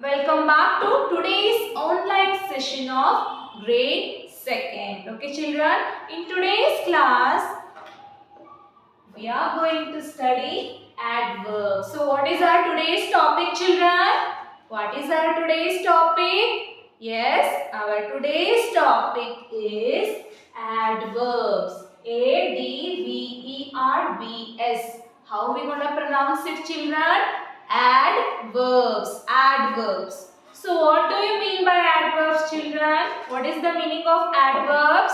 Welcome back to today's online session of grade 2nd. Okay children, in today's class we are going to study adverbs. So what is our today's topic children? What is our today's topic? Yes, our today's topic is adverbs. A-D-V-E-R-B-S. How we gonna pronounce it children? Adverbs. Adverbs. So what do you mean by adverbs children? What is the meaning of adverbs?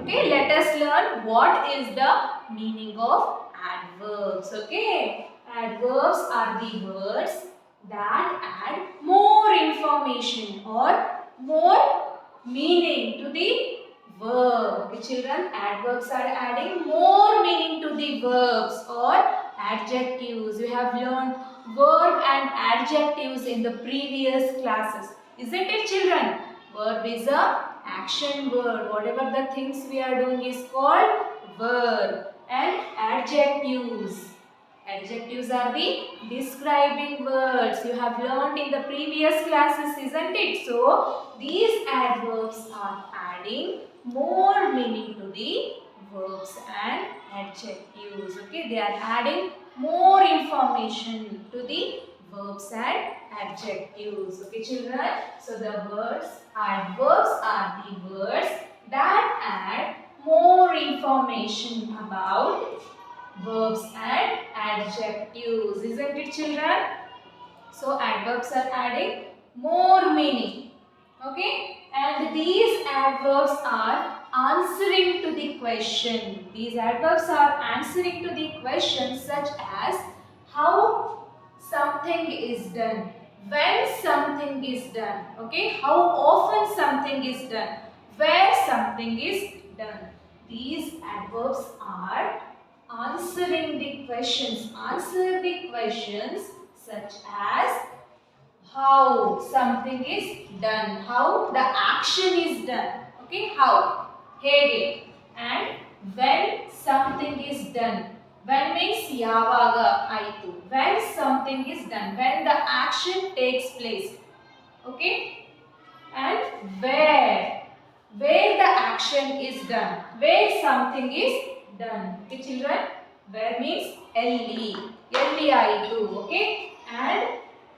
Okay, let us learn what is the meaning of adverbs. Okay, adverbs are the words that add more information or more meaning to the verb. Okay, children, adverbs are adding more meaning to the verbs or adjectives. You have learned verb and adjectives in the previous classes. Isn't it children? Verb is a action word. Whatever the things we are doing is called verb. And adjectives. Adjectives are the describing words you have learned in the previous classes, isn't it? So, these adverbs are adding more meaning to the verbs and adjectives. Okay, they are adding more information to the verbs and adjectives. Okay, children. So, the adverbs are the words that add more information about verbs and adjectives. Isn't it children? So adverbs are adding more meaning. Okay? And these adverbs are answering to the question. These adverbs are answering to the question such as how something is done, when something is done, okay? How often something is done, where something is done. These adverbs are answering the questions. Answer the questions such as how something is done, how the action is done. Okay, how? Hege. And when something is done. When means yavaga aitu. When something is done, when the action takes place. Okay, and where the action is done, where something is done. Okay children, where means L-E-I-2. Okay, and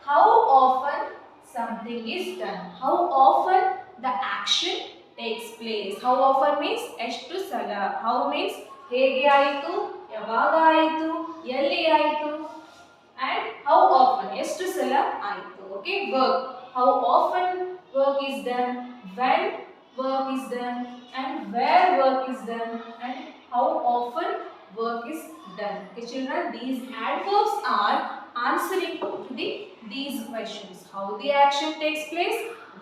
how often something is done, how often the action takes place. How often means ಎಷ್ಟು ಸಲ. How means ಹೇಗೆ ಆಯಿತು, ಯಾವಾಗ ಆಯಿತು, ಎಲ್ಲಿ ಆಯಿತು, and how often ಎಷ್ಟು ಸಲ ಆಯಿತು. Okay, work. How often work is done, when work is done, and where work is done, and how often work is done. Okay children, these adverbs are answering to these questions. How the action takes place,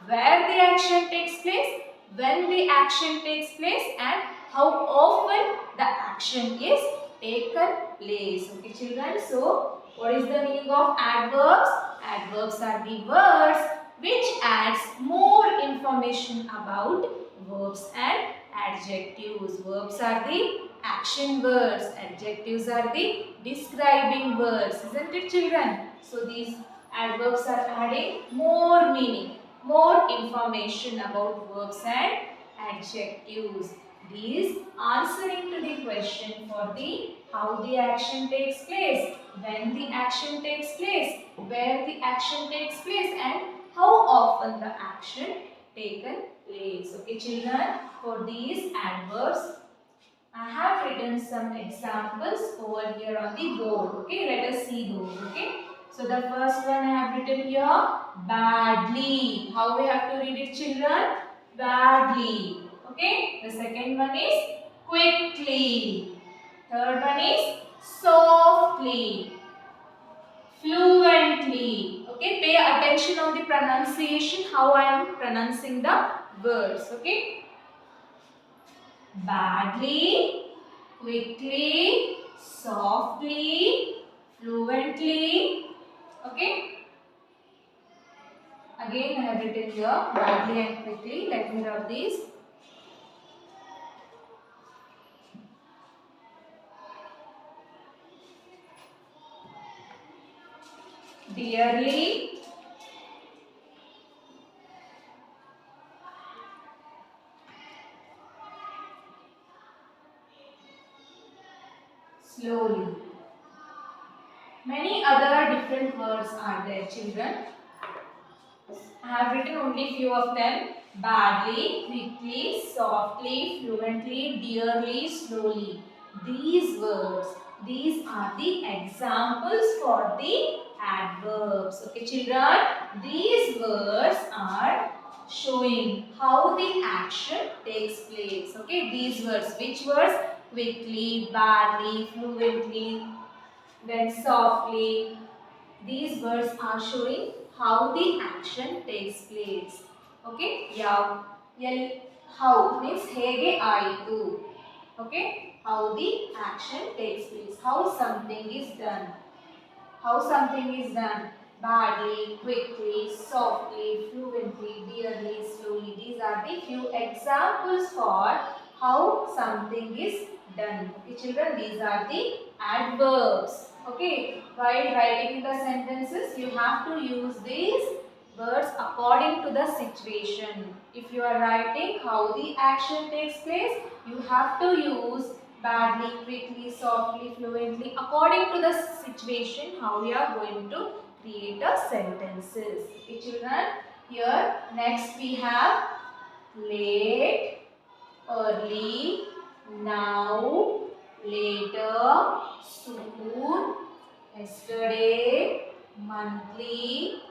where the action takes place, when the action takes place, and how often the action is taken place. Okay children, so what is the meaning of adverbs? Adverbs are the words which adds more information about verbs and adjectives. Verbs are the action words. Adjectives are the describing words. Isn't it children? So these adverbs are adding more meaning, more information about verbs and adjectives. These answering to the question for the how the action takes place, when the action takes place, where the action takes place, and how often the action taken place. Okay children, for these adverbs I have written some examples over here on the board. Okay, let us see those. Okay, so the first one I have written here, badly. How we have to read it children? Badly. Okay, the second one is quickly. Third one is softly, fluently. Okay, pay attention on the pronunciation, how I am pronouncing the words. Okay, badly, quickly, softly, fluently. Okay, again I have written here badly and quickly. Let me rub these. Dearly, slowly. Many other different words are there, children. I have written only few of them. Badly, quickly, softly, fluently, dearly, slowly. These words, these are the examples for the adverbs. Okay, children, these words are showing how the action takes place. Okay, these words, which words? Quickly, badly, fluently, then softly. These words are showing how the action takes place. Okay? Yeah. How means hege aitu. Okay? How the action takes place. How something is done. How something is done. Badly, quickly, softly, fluently, dearly, slowly. These are the few examples for how something is done. Okay, children, these are the adverbs. Okay, while writing the sentences, you have to use these words according to the situation. If you are writing how the action takes place, you have to use badly, quickly, softly, fluently, according to the situation, how we are going to create a sentences. Okay, children, here next we have late, early, now, later, soon, yesterday, monthly,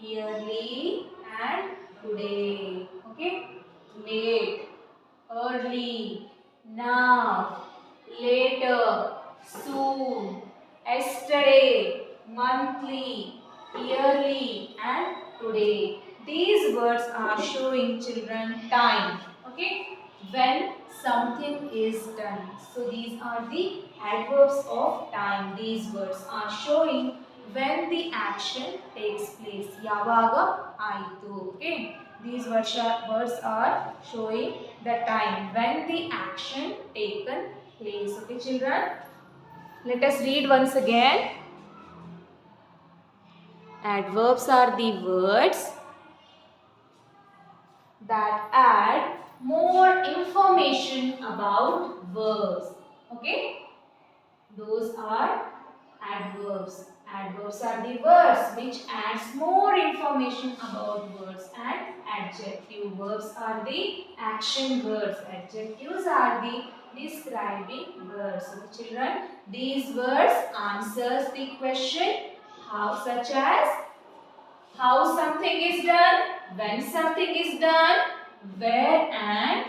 yearly, and today. Okay, late, early, now, later, soon, yesterday, monthly, yearly, and today. These words are showing children time. Okay, when something is done. So these are the adverbs of time. These words are showing when the action takes place. Yavaga aitu. Okay, these words are showing the time when the action taken place. Okay, children, let us read once again. Adverbs are the words that add more information about verbs. Okay, those are adverbs. Adverbs are the words which adds more information about words, and adjective verbs are the action words. Adjectives are the describing words. So children, these words answers the question how, such as how something is done, when something is done, where and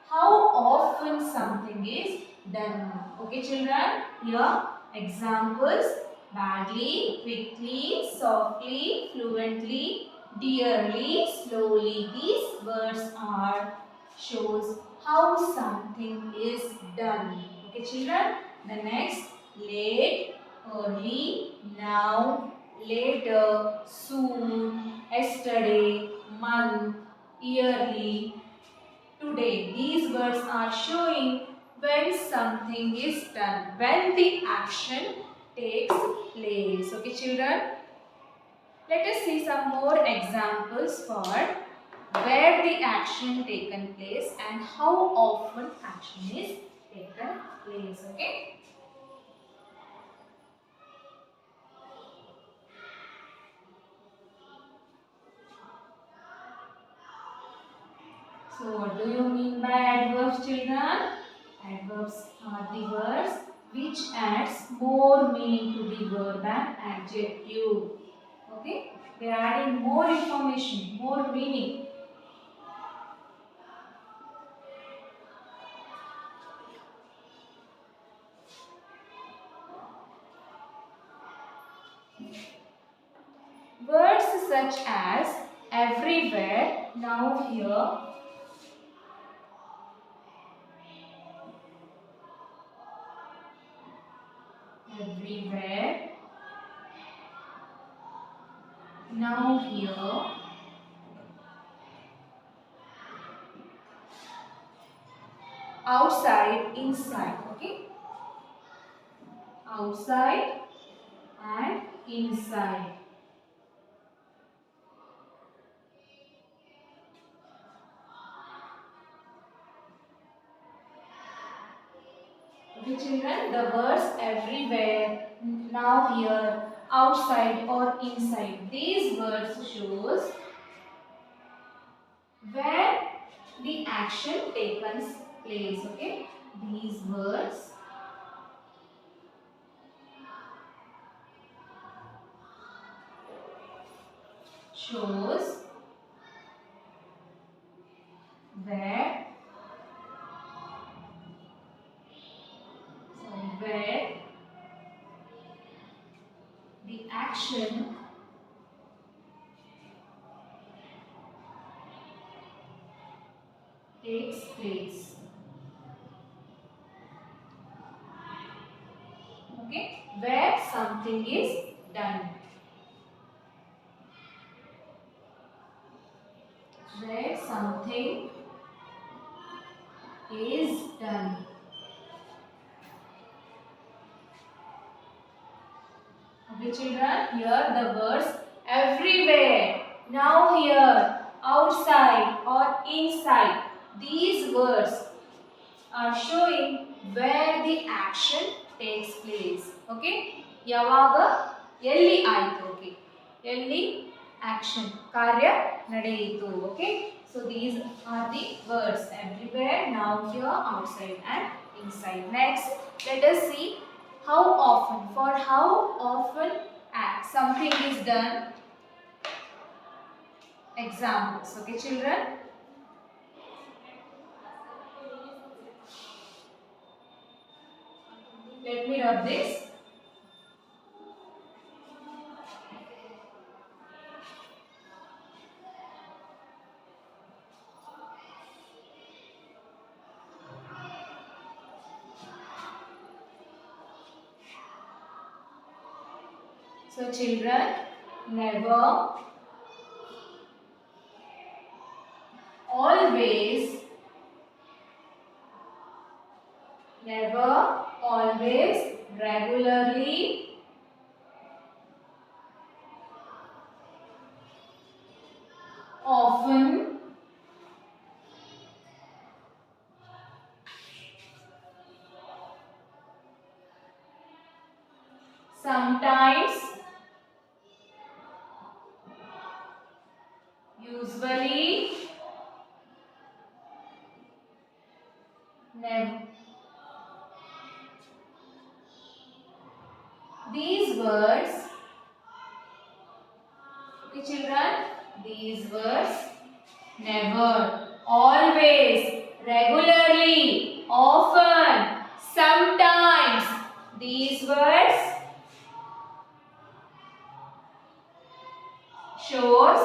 how often something is done. Okay, children, here examples: badly, quickly, softly, fluently, dearly, slowly. These words are shows how something is done. Okay, children, the next: late, early, now, later, soon, yesterday, month, yearly, today. These words are showing when something is done, when the action takes place. Okay, children? Let us see some more examples for where the action taken place and how often action is taken place. Okay? So what do you mean by adverbs, children? Adverbs are the words which adds more meaning to the verb and adjective. Okay? They are adding more information, more meaning. Words such as everywhere, now, here, everywhere, now, here, outside, inside. Okay? Outside and inside. Okay, children, the words everywhere, now, here, outside or inside. These words shows where the action takes place. Okay, these words shows where where the action takes place. Okay, where something is done. Where something is done. Okay, children, here the words everywhere, now, here, outside or inside. These words are showing where the action takes place. Okay, ಯಾವಾಗ ಎಲ್ಲಿ ಆಯಿತು. Okay, ಎಲ್ಲಿ action ಕಾರ್ಯ ನಡೆಯಿತು. Okay, so these are the words everywhere, now, here, outside and inside. Next, let us see how often. For how often something is done. Examples. Okay, children. Let me rub this. So children, never, always, never, always, regularly, often, sometimes, usually, never. These words, okay children, these words, never, always, regularly, often, sometimes. These words shows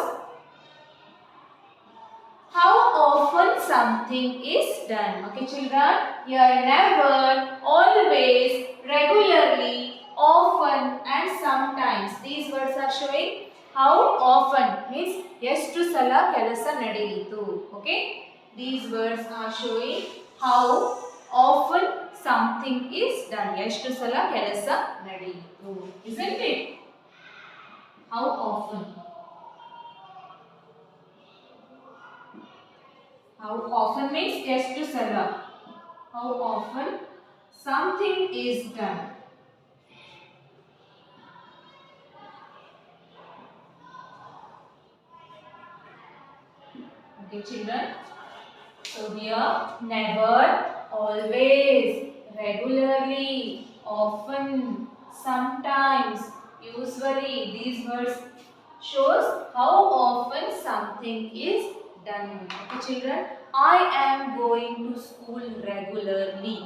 how often something is done. Okay children, here never, always, regularly, often and sometimes. These words are showing how often means ಎಷ್ಟು ಸಲ ಕೆಲಸ ನಡೆಯಿತು. Okay, these words are showing how often something is done. ಎಷ್ಟು ಸಲ ಕೆಲಸ ನಡೆಯಿತು, isn't it? How often. How often means ಎಷ್ಟು ಸಲ. How often something is done. Okay children, so here never, always, regularly, often, sometimes, usually. These words shows how often something is done. Okay children, I am going to school regularly.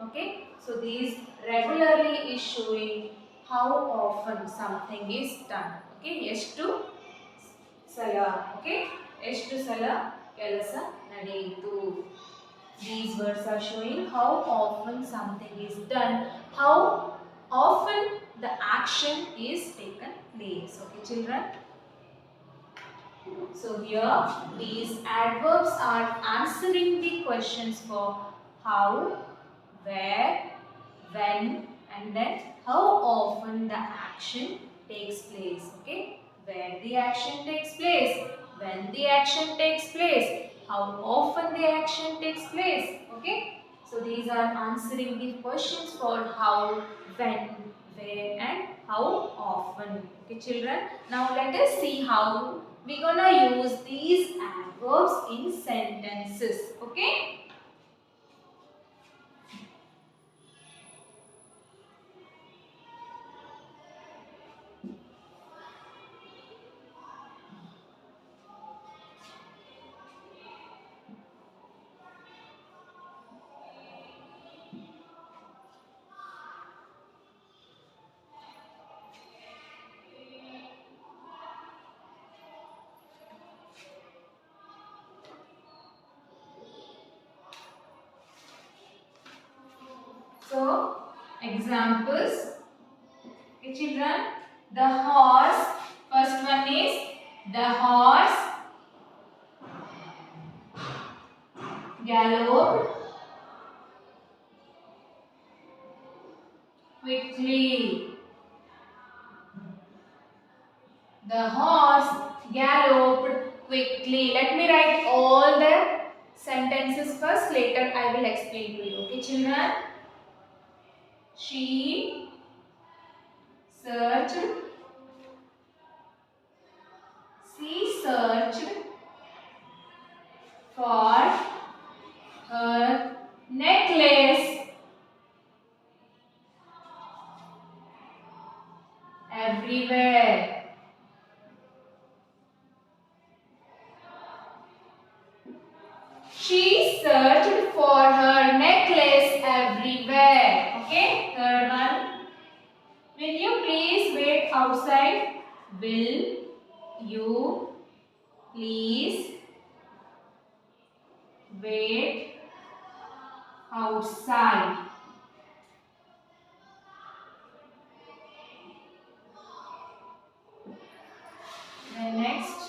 Okay, so these regularly is showing how often something is done. Okay, ಎಷ್ಟು ಸಲ. Okay, ಎಷ್ಟು ಸಲ ಕೆಲಸ ನಡೆಯಿತು. These words are showing how often something is done, how often the action is taken place. Okay children, so here these adverbs are answering the questions for how, where, when and then how often the action takes place. Okay, where the action takes place, when the action takes place, how often the action takes place. Okay, so So these are answering the questions for how, when, where and how often. Okay children. Now let us see how we gonna use these adverbs in sentences. Okay. So examples. Okay children. The horse. First one is the horse galloped quickly. The horse galloped quickly. Let me write all the sentences first. Later I will explain to you. Okay children. She searched. She searched for her necklace everywhere. She searched for her necklace everywhere. Okay, third one. Will you please wait outside? Will you please wait outside? Then next.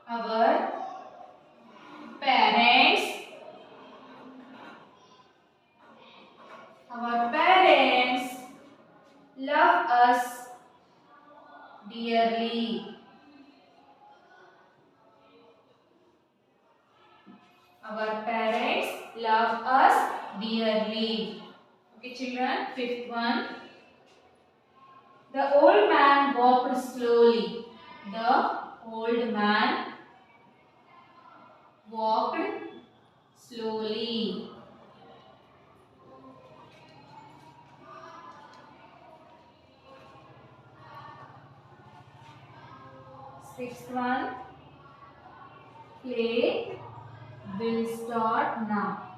Our parents. Our parents love us dearly. Our parents love us dearly. Okay, children. Fifth one. The old man walked slowly. The old man walked slowly. Sixth one. Play will start now.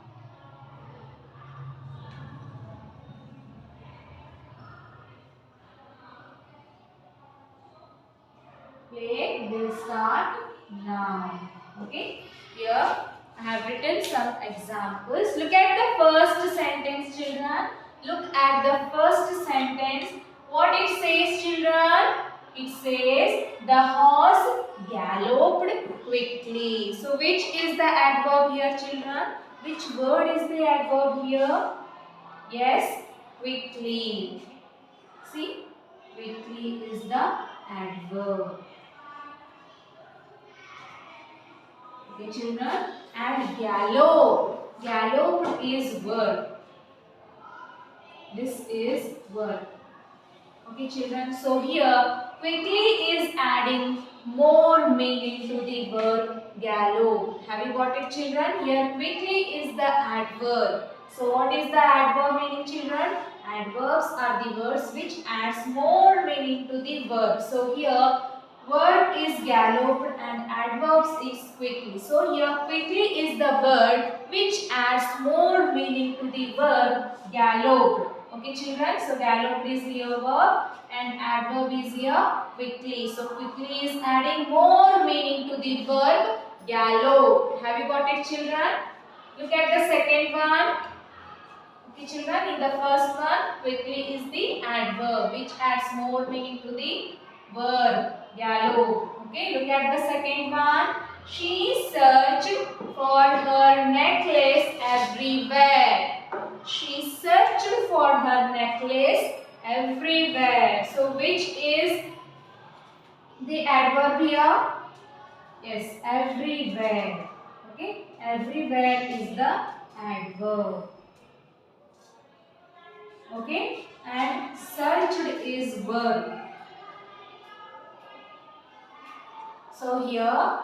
Play will start now. Okay. Here I have written some examples. Look at the first sentence, children. Look at the first sentence. What it says, children? It says the horse galloped quickly. So which is the adverb here, children? Which word is the adverb here? Yes, quickly. See, quickly is the adverb. Okay, children. And gallop. Gallop is verb. This is verb. Okay, children. So here, quickly is adding more meaning to the verb gallop. Have you got it, children? Here, quickly is the adverb. So what is the adverb meaning, children? Adverbs are the words which adds more meaning to the verb. So here, verb is galloped and adverbs is quickly. So here, quickly is the word which adds more meaning to the verb galloped. Okay, children. So galloped is here verb and adverb is here quickly. So quickly is adding more meaning to the verb galloped. Have you got it, children? Look at the second one. Okay, children, in the first one, quickly is the adverb which adds more meaning to the verb gallop. Okay, look at the second one. She searched for her necklace everywhere. She searched for her necklace everywhere. So which is the adverb here? everywhere. Okay, everywhere is the adverb. Okay, and searched is verb. So here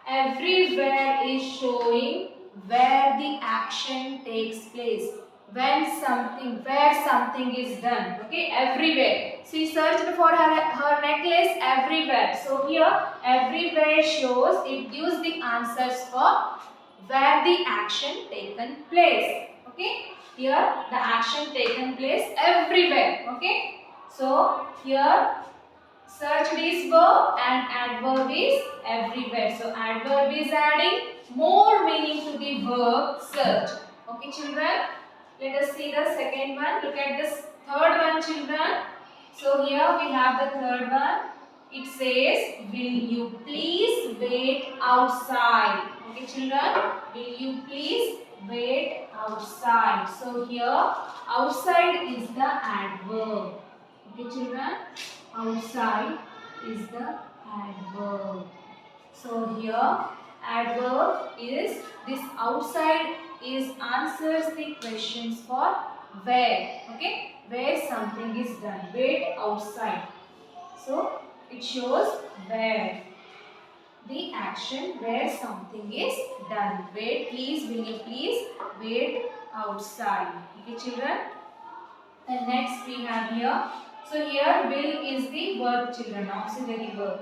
everywhere is showing where the action takes place, where something is done. Okay, everywhere. She searched for her necklace everywhere. So here everywhere shows, it gives the answers for where the action taken place. Okay, here the action taken place everywhere. Okay, so here searched is verb and adverb is everywhere. So adverb is adding more meaning to the verb search. Okay children, let us see the second one. Look at this third one children. So here we have the third one. It says, will you please wait outside? Okay children, will you please wait outside? So here outside is the adverb. Okay children, outside is the adverb. So here adverb is, this outside is answers the questions for where. Okay, where something is done. Wait outside. So it shows where the action, where something is done. Wait, please, will you please wait outside. Okay children. And next we have here. So here will is the verb children, auxiliary verb.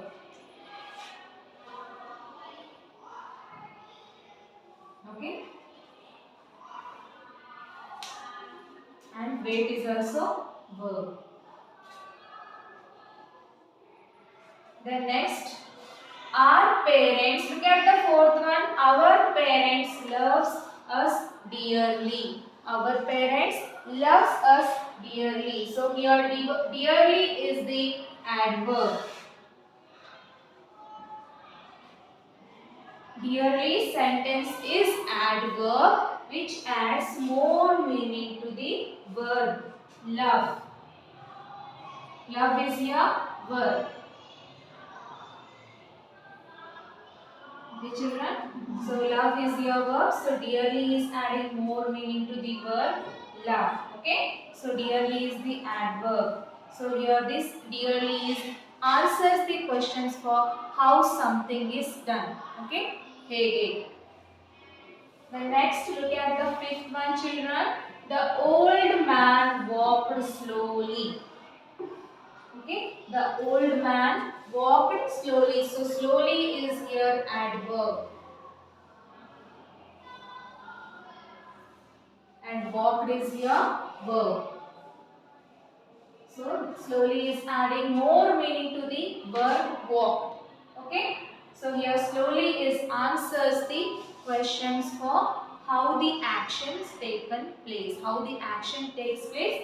Okay. And wait is also verb. Then next, our parents, look at the fourth one, our parents loves us dearly. Our parents loves us dearly. So here dearly is the adverb. Dearly sentence is adverb which adds more meaning to the verb love. Love is here verb. Okay children, so love is your verb, so dearly is adding more meaning to the verb love. Okay, so dearly is the adverb. So here this dearly is answers the questions for how something is done. Okay, hege. The next, look at the fifth one children. The old man walked slowly. Okay, the old man walked slowly. So slowly is here adverb. And walked is here verb. So slowly is adding more meaning to the verb walked. Okay. So here slowly is answers the questions for how the actions taken place. How the action takes place.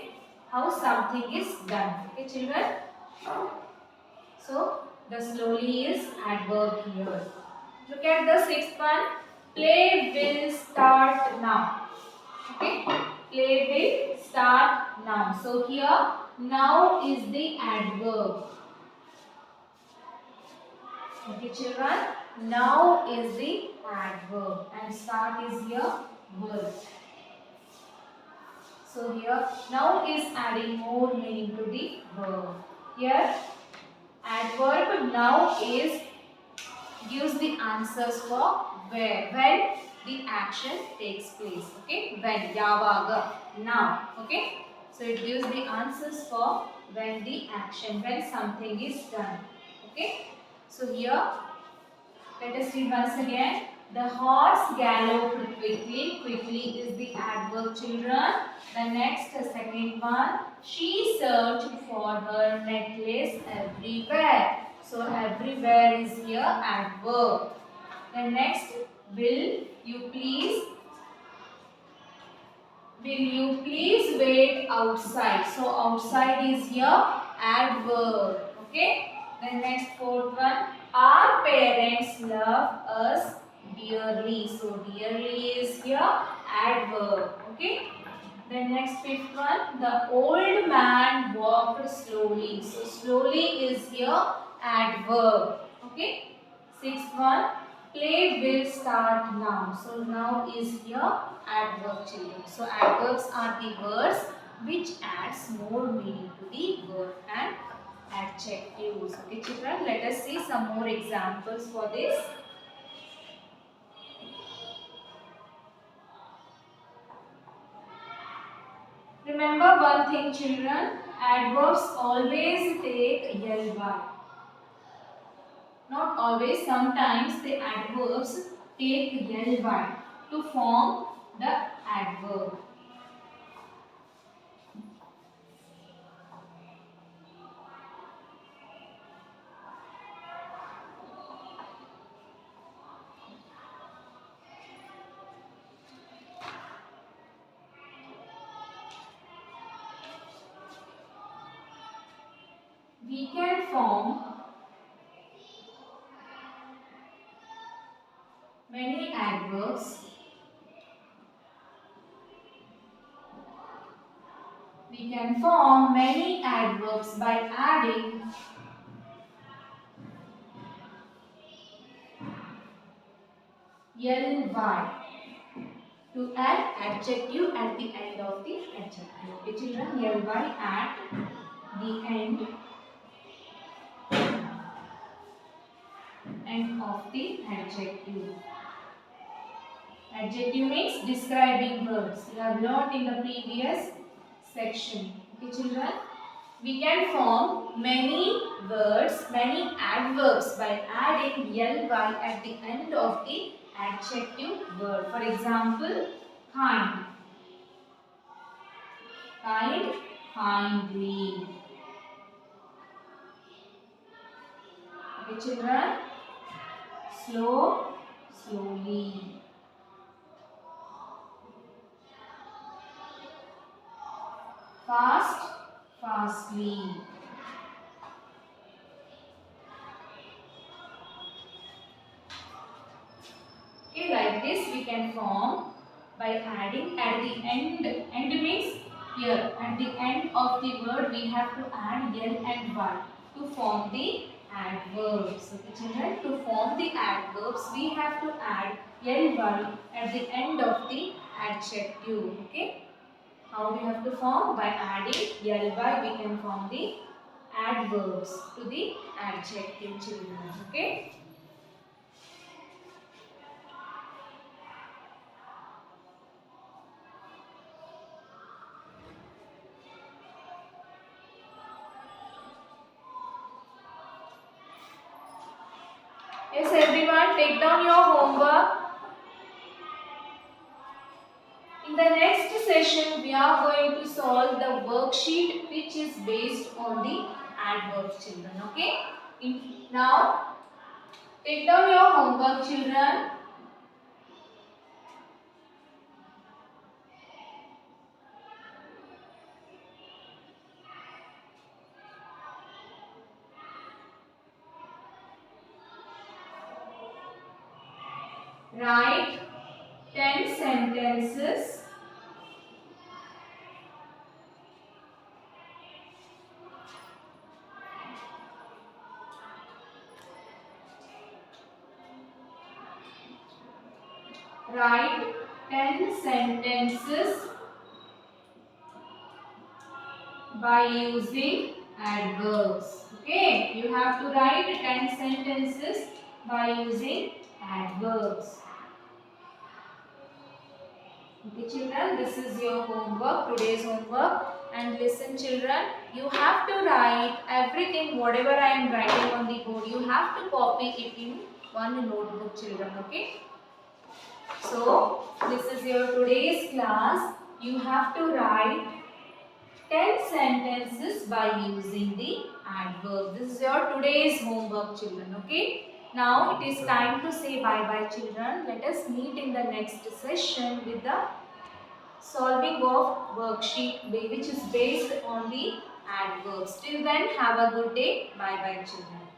How something is done. Okay children. So the slowly is adverb here. Look at the sixth one. Play will start now. Okay, play will start now. So here now is the adverb. Okay children, now is the adverb and start is here verb. So here now is adding more meaning to the verb. Here adverb now is gives the answers for where, when the action takes place. Okay, when, yavaga, now. Okay, so it gives the answers for when the action, when something is done. Okay, so here let us read once again. The horse galloped quickly. Quickly is the adverb children. The next, the second one. She searched for her necklace everywhere. So everywhere is here adverb. The next, will you please wait outside? So outside is here adverb. Okay. The next fourth one, our parents love us dearly. So dearly is here adverb. Okay. The next fifth one, the old man walked slowly. So slowly is here adverb. Okay. Sixth one, Play will start now. So now is your adverb, children. So adverbs are the words which adds more meaning to the word and adjectives. Okay, children. Let us see some more examples for this. Remember one thing, children. Adverbs always take ly. Not always, sometimes the adverbs take ly to form the adverb. We can form many adverbs. We can form many adverbs by adding ly to add adjective at the end of the adjective. Okay, children, ly at the end of the adjective. Adjective means describing words. You have learnt in the previous section. Okay, children? We can form many words, many adverbs by adding ly at the end of the adjective word. For example, kind. Kind, kindly. Okay, children? Slow, slowly. Fast, fastly. Okay, like this we can form by adding at the end. End means here. At the end of the word we have to add l and y to form the adverbs. Okay, children, to form the adverbs we have to add ly at the end of the adjective. Okay. How we have to form? By adding ly we can form the adverbs to the adjective, children. Okay. Yes, everyone, take down your homework. In the next session, we are going to solve the worksheet which is based on the adverbs, children. Okay? Now, take down your homework, children. Write 10 sentences. Write 10 sentences by using adverbs. Okay, you have to write 10 sentences by using adverbs. Okay, children, this is your homework, today's homework. And listen, children, you have to write everything, whatever I am writing on the board, you have to copy it in one notebook, children. Okay. So, this is your today's class. You have to write 10 sentences by using the adverb. This is your today's homework, children. Okay. Now it is time to say bye-bye, children. Let us meet in the next session with the solving of worksheet which is based on the adverbs. Till then, have a good day. Bye-bye, children.